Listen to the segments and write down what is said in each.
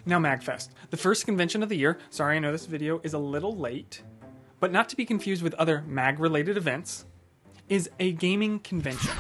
Now Magfest, the first convention of the year. Sorry, I know this video is a little late, but not to be confused with other mag-related events, is a gaming convention.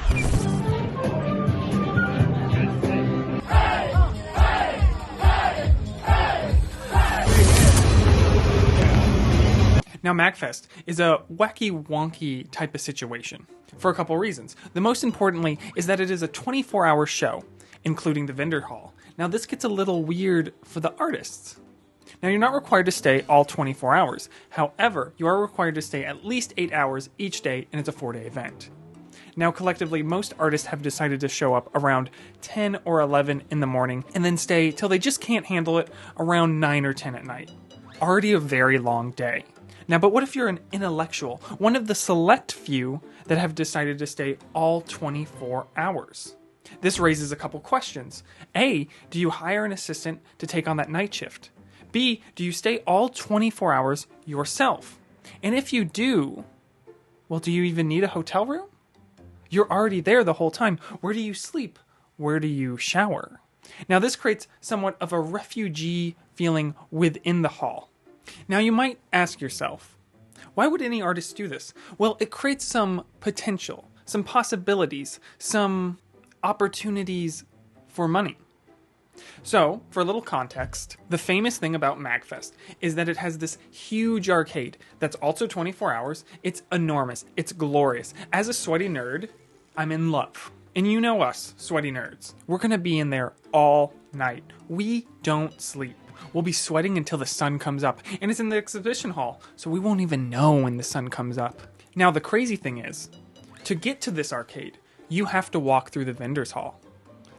Now Magfest is a wacky wonky type of situation for a couple reasons. The most importantly is that it is a 24-hour show, including the vendor hall. Now this gets a little weird for the artists. Now you're not required to stay all 24 hours. However, you are required to stay at least 8 hours each day, and it's a 4-day event. Now collectively, most artists have decided to show up around 10 or 11 in the morning and then stay till they just can't handle it around 9 or 10 at night. Already a very long day. Now, but what if you're an intellectual, one of the select few that have decided to stay all 24 hours? This raises a couple questions. A, do you hire an assistant to take on that night shift? B, do you stay all 24 hours yourself? And if you do, well, do you even need a hotel room? You're already there the whole time. Where do you sleep? Where do you shower? Now, this creates somewhat of a refugee feeling within the hall. Now, you might ask yourself, why would any artist do this? Well, it creates some potential, some possibilities, some opportunities for money. So, for a little context, the famous thing about Magfest is that it has this huge arcade that's also 24 hours. It's enormous. It's glorious. As a sweaty nerd, I'm in love. And you know us, sweaty nerds. We're going to be in there all night. We don't sleep. We'll be sweating until the sun comes up. And it's in the exhibition hall, so we won't even know when the sun comes up. Now, the crazy thing is, to get to this arcade, you have to walk through the vendor's hall.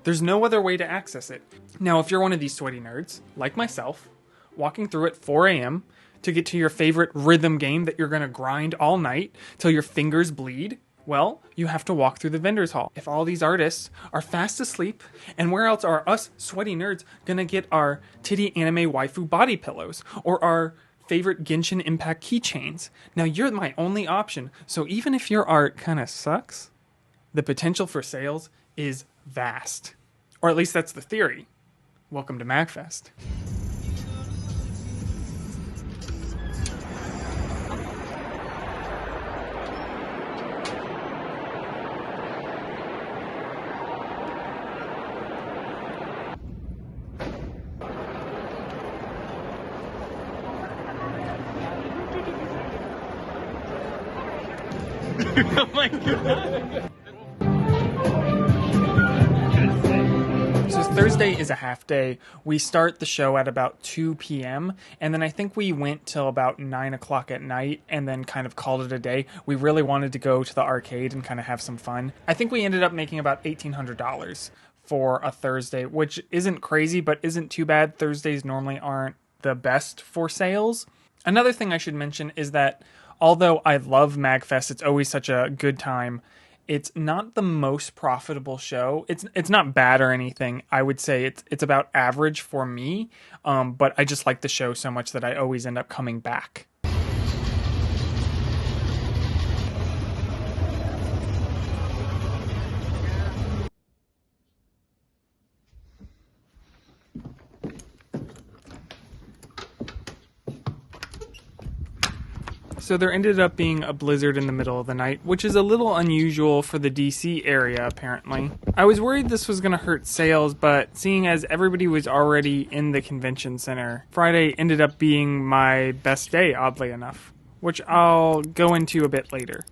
There's no other way to access it. Now, if you're one of these sweaty nerds, like myself, walking through at 4 a.m. to get to your favorite rhythm game that you're going to grind all night till your fingers bleed, well, you have to walk through the vendor's hall. If all these artists are fast asleep, and where else are us sweaty nerds going to get our titty anime waifu body pillows or our favorite Genshin Impact keychains? Now, you're my only option, so even if your art kind of sucks, the potential for sales is vast. Or at least that's the theory. Welcome to Magfest. Oh my god! So Thursday is a half day. We start the show at about 2 p.m. and then I think we went till about 9 o'clock at night and then kind of called it a day. We really wanted to go to the arcade and kind of have some fun. I think we ended up making about $1,800 for a Thursday, which isn't crazy, but isn't too bad. Thursdays normally aren't the best for sales. Another thing I should mention is that although I love Magfest, it's always such a good time, it's not the most profitable show. It's not bad or anything. I would say it's about average for me, but I just like the show so much that I always end up coming back. So there ended up being a blizzard in the middle of the night, which is a little unusual for the DC area, apparently. I was worried this was going to hurt sales, but seeing as everybody was already in the convention center, Friday ended up being my best day, oddly enough, which I'll go into a bit later.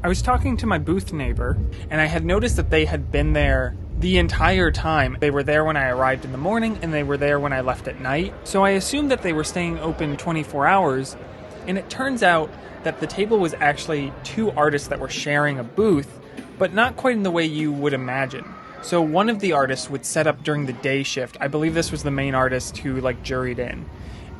I was talking to my booth neighbor, and I had noticed that they had been there the entire time. They were there when I arrived in the morning, and they were there when I left at night. So I assumed that they were staying open 24 hours, and it turns out that the table was actually 2 artists that were sharing a booth, but not quite in the way you would imagine. So one of the artists would set up during the day shift. I believe this was the main artist who juried in.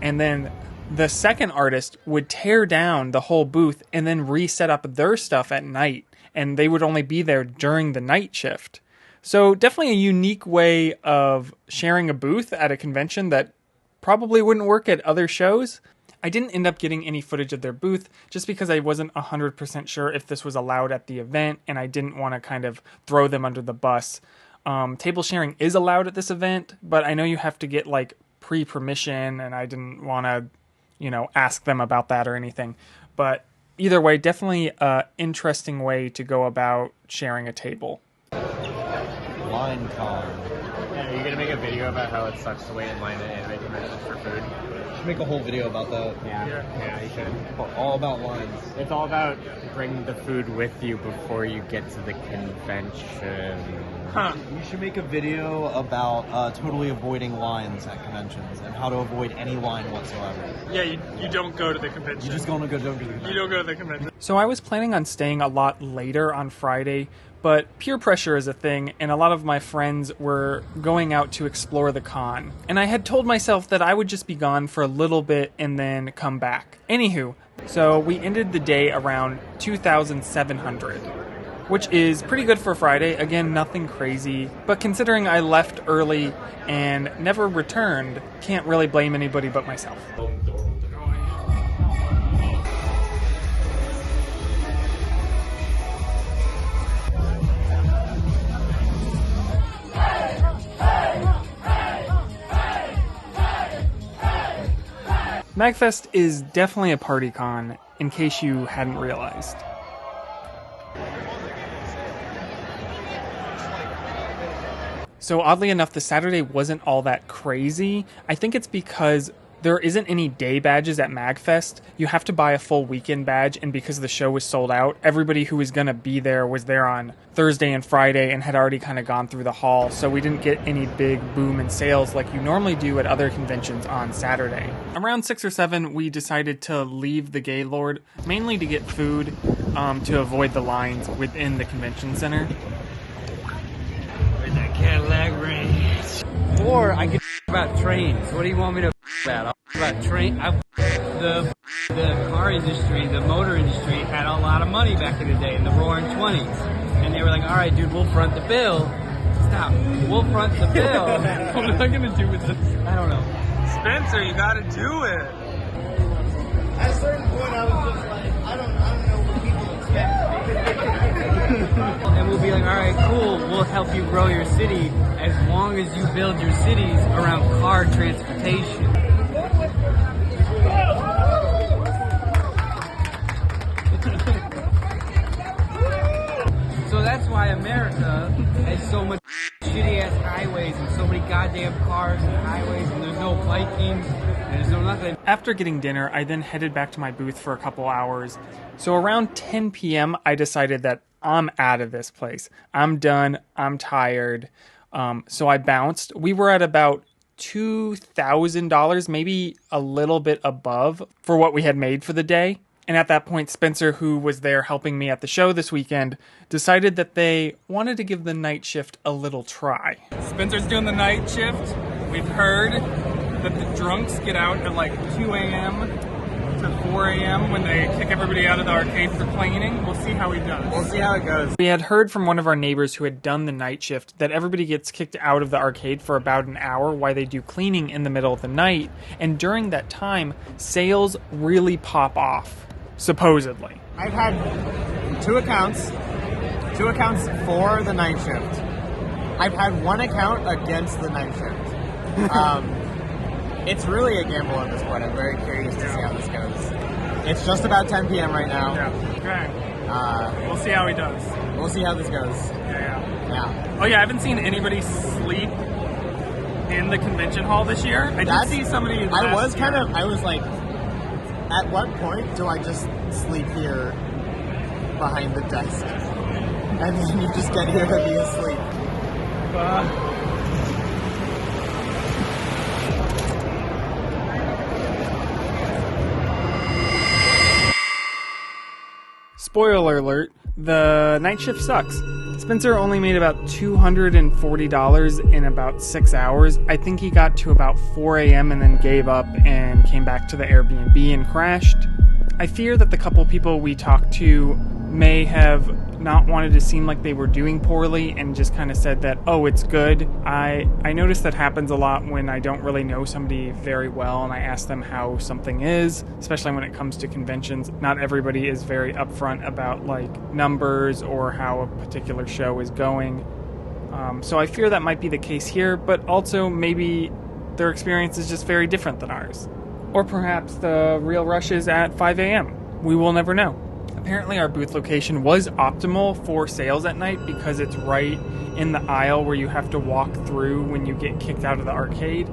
And then the second artist would tear down the whole booth and then reset up their stuff at night, and they would only be there during the night shift. So definitely a unique way of sharing a booth at a convention that probably wouldn't work at other shows. I didn't end up getting any footage of their booth just because I wasn't 100% sure if this was allowed at the event, and I didn't want to kind of throw them under the bus. Table sharing is allowed at this event, but I know you have to get like pre-permission, and I didn't want to, ask them about that or anything. But either way, definitely an interesting way to go about sharing a table. Line con. Are you going to make a video about how it sucks to wait in line at anime conventions for food? You should make a whole video about that. Yeah, you should. All about lines. It's all about bringing the food with you before you get to the convention. Huh. You should make a video about totally avoiding lines at conventions and how to avoid any line whatsoever. Yeah, you don't go to the convention. You just don't go to the convention. You don't go to the convention. So I was planning on staying a lot later on Friday, but peer pressure is a thing, and a lot of my friends were going out to explore the con. And I had told myself that I would just be gone for a little bit and then come back. Anywho, so we ended the day around 2,700, which is pretty good for Friday. Again, nothing crazy, but considering I left early and never returned, can't really blame anybody but myself. Magfest is definitely a party con, in case you hadn't realized. So oddly enough, the Saturday wasn't all that crazy. I think it's because there isn't any day badges at Magfest. You have to buy a full weekend badge, and because the show was sold out, everybody who was going to be there was there on Thursday and Friday and had already kind of gone through the hall, so we didn't get any big boom in sales like you normally do at other conventions on Saturday. Around 6 or 7, we decided to leave the Gaylord, mainly to get food, to avoid the lines within the convention center. That Cadillac range. Or I could about trains. What do you want me to about? I'll about train. The car industry, the motor industry had a lot of money back in the day in the roaring 20s. And they were like, all right, dude, we'll front the bill. Stop. We'll front the bill. What am I going to do with this? I don't know. Spencer, you got to do it. At a certain point, I was just like, I don't know what people expect. And we'll be like, all right, cool, we'll help you grow your city as long as you build your cities around car transportation. So that's why America has so much shitty-ass highways and so many goddamn cars and highways, and there's no Vikings, and there's no nothing. After getting dinner, I then headed back to my booth for a couple hours. So around 10 p.m., I decided that I'm out of this place. I'm done. I'm tired. So I bounced. We were at about $2,000, maybe a little bit above for what we had made for the day. And at that point, Spencer, who was there helping me at the show this weekend, decided that they wanted to give the night shift a little try. Spencer's doing the night shift. We've heard that the drunks get out at like 2 a.m. to 4 a.m. when they kick everybody out of the arcade for cleaning. We'll see how he does. We'll see how it goes. We had heard from one of our neighbors who had done the night shift that everybody gets kicked out of the arcade for about an hour while they do cleaning in the middle of the night. And during that time, sales really pop off, supposedly. I've had two accounts for the night shift. I've had one account against the night shift. It's really a gamble at this point. I'm very curious to see how this goes. It's just about 10 p.m. right now. Yeah. Okay. We'll see how he does. We'll see how this goes. Yeah. Oh yeah, I haven't seen anybody sleep in the convention hall this year. I did see somebody I was like, at what point do I just sleep here behind the desk? And then you just get here to be asleep. Spoiler alert, the night shift sucks. Spencer only made about $240 in about 6 hours. I think he got to about 4 a.m. and then gave up and came back to the Airbnb and crashed. I fear that the couple people we talked to may have not wanted to seem like they were doing poorly and just kind of said that, oh, it's good. I notice that happens a lot when I don't really know somebody very well and I ask them how something is, especially when it comes to conventions. Not everybody is very upfront about like numbers or how a particular show is going. So I fear that might be the case here, but also maybe their experience is just very different than ours. Or perhaps the real rush is at 5 a.m. We will never know. Apparently our booth location was optimal for sales at night because it's right in the aisle where you have to walk through when you get kicked out of the arcade,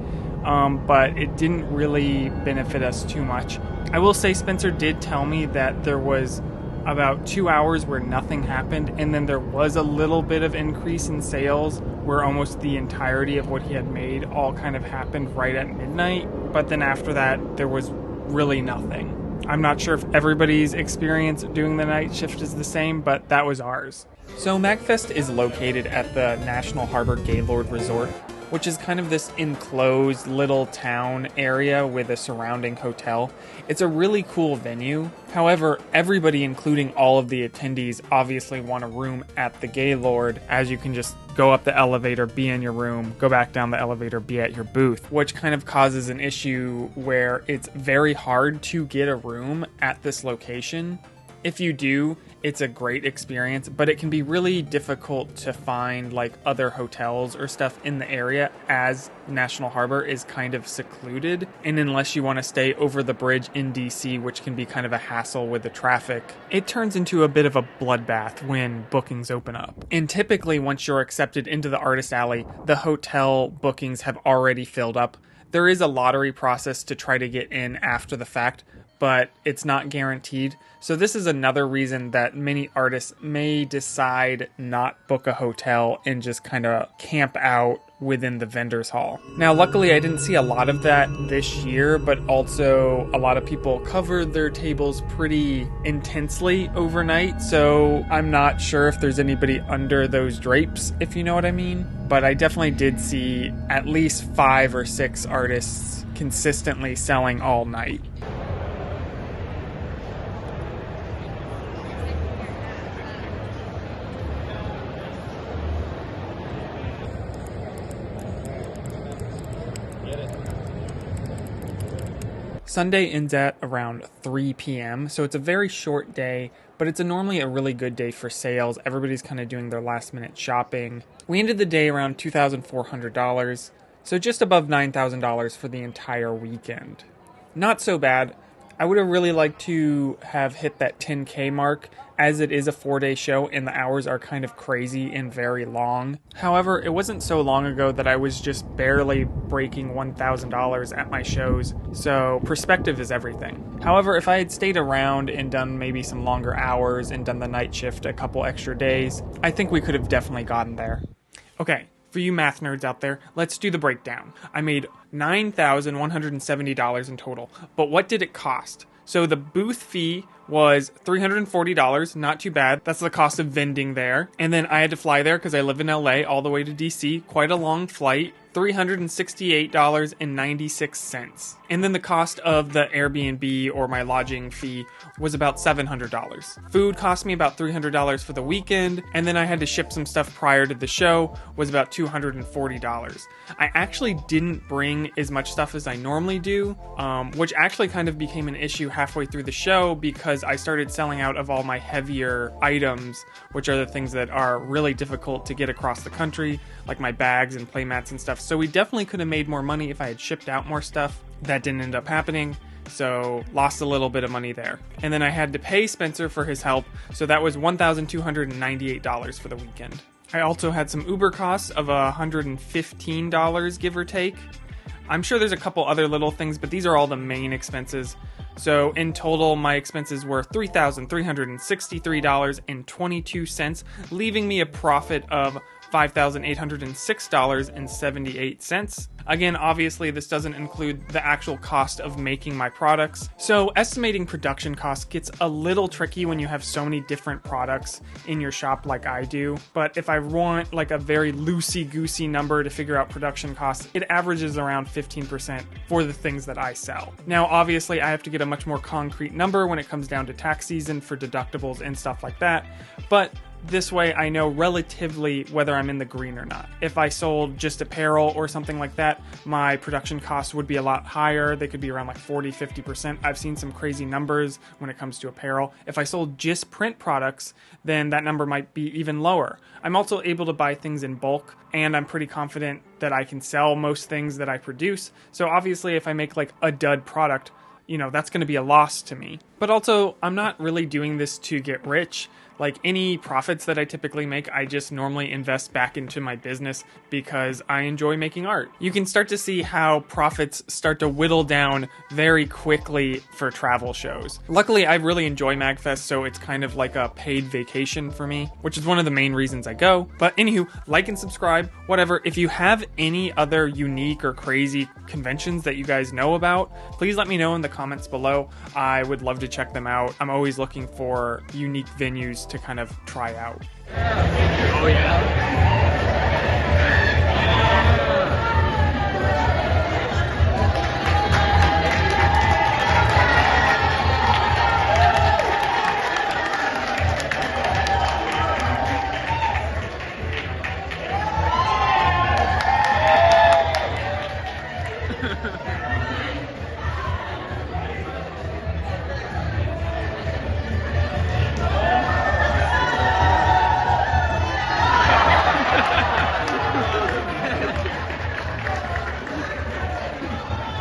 but it didn't really benefit us too much. I will say Spencer did tell me that there was about 2 hours where nothing happened, and then there was a little bit of increase in sales where almost the entirety of what he had made all kind of happened right at midnight, but then after that there was really nothing. I'm not sure if everybody's experience doing the night shift is the same, but that was ours. So Magfest is located at the National Harbor Gaylord Resort, which is kind of this enclosed little town area with a surrounding hotel. It's a really cool venue. However, everybody, including all of the attendees, obviously want a room at the Gaylord, as you can just go up the elevator, be in your room, go back down the elevator, be at your booth, which kind of causes an issue where it's very hard to get a room at this location. If you do, it's a great experience, but it can be really difficult to find like other hotels or stuff in the area, as National Harbor is kind of secluded, and unless you want to stay over the bridge in DC, which can be kind of a hassle with the traffic, it turns into a bit of a bloodbath when bookings open up. And typically once you're accepted into the Artist Alley, the hotel bookings have already filled up. There is a lottery process to try to get in after the fact, but it's not guaranteed. So this is another reason that many artists may decide not book a hotel and just kind of camp out within the vendors hall. Now, luckily I didn't see a lot of that this year, but also a lot of people covered their tables pretty intensely overnight, so I'm not sure if there's anybody under those drapes, if you know what I mean. But I definitely did see at least 5 or 6 artists consistently selling all night. Sunday ends at around 3 p.m., so it's a very short day, but it's normally a really good day for sales. Everybody's kind of doing their last-minute shopping. We ended the day around $2,400, so just above $9,000 for the entire weekend. Not so bad. I would have really liked to have hit that 10K mark, as it is a 4-day show and the hours are kind of crazy and very long. However, it wasn't so long ago that I was just barely breaking $1,000 at my shows, so perspective is everything. However, if I had stayed around and done maybe some longer hours and done the night shift a couple extra days, I think we could have definitely gotten there. Okay. For you math nerds out there, let's do the breakdown. I made $9,170 in total, but what did it cost? So the booth fee was $340, not too bad. That's the cost of vending there. And then I had to fly there because I live in LA all the way to DC. Quite a long flight. $368.96. And then the cost of the Airbnb or my lodging fee was about $700. Food cost me about $300 for the weekend, and then I had to ship some stuff prior to the show, was about $240. I actually didn't bring as much stuff as I normally do, which actually kind of became an issue halfway through the show because I started selling out of all my heavier items, which are the things that are really difficult to get across the country, like my bags and playmats and stuff. So we definitely could have made more money if I had shipped out more stuff. That didn't end up happening, so lost a little bit of money there. And then I had to pay Spencer for his help, so that was $1,298 for the weekend. I also had some Uber costs of $115, give or take. I'm sure there's a couple other little things, but these are all the main expenses. So in total, my expenses were $3,363.22, leaving me a profit of $5,806.78. Again, obviously this doesn't include the actual cost of making my products. So estimating production costs gets a little tricky when you have so many different products in your shop like I do. But if I want like a very loosey-goosey number to figure out production costs, it averages around 15% for the things that I sell. Now, obviously I have to get a much more concrete number when it comes down to tax season for deductibles and stuff like that. But This way I know relatively whether I'm in the green or not. If I sold just apparel or something like that, my production costs would be a lot higher. They could be around like 40-50%. I've seen some crazy numbers when it comes to apparel. If I sold just print products, then that number might be even lower. I'm also able to buy things in bulk, and I'm pretty confident that I can sell most things that I produce. So obviously if I make like a dud product, you know, that's going to be a loss to me. But also, I'm not really doing this to get rich. Like, any profits that I typically make, I just normally invest back into my business because I enjoy making art. You can start to see how profits start to whittle down very quickly for travel shows. Luckily, I really enjoy Magfest, so it's kind of like a paid vacation for me, which is one of the main reasons I go. But anywho, like and subscribe, whatever. If you have any other unique or crazy conventions that you guys know about, please let me know in the comments below. I would love to check them out. I'm always looking for unique venues to kind of try out. Oh yeah.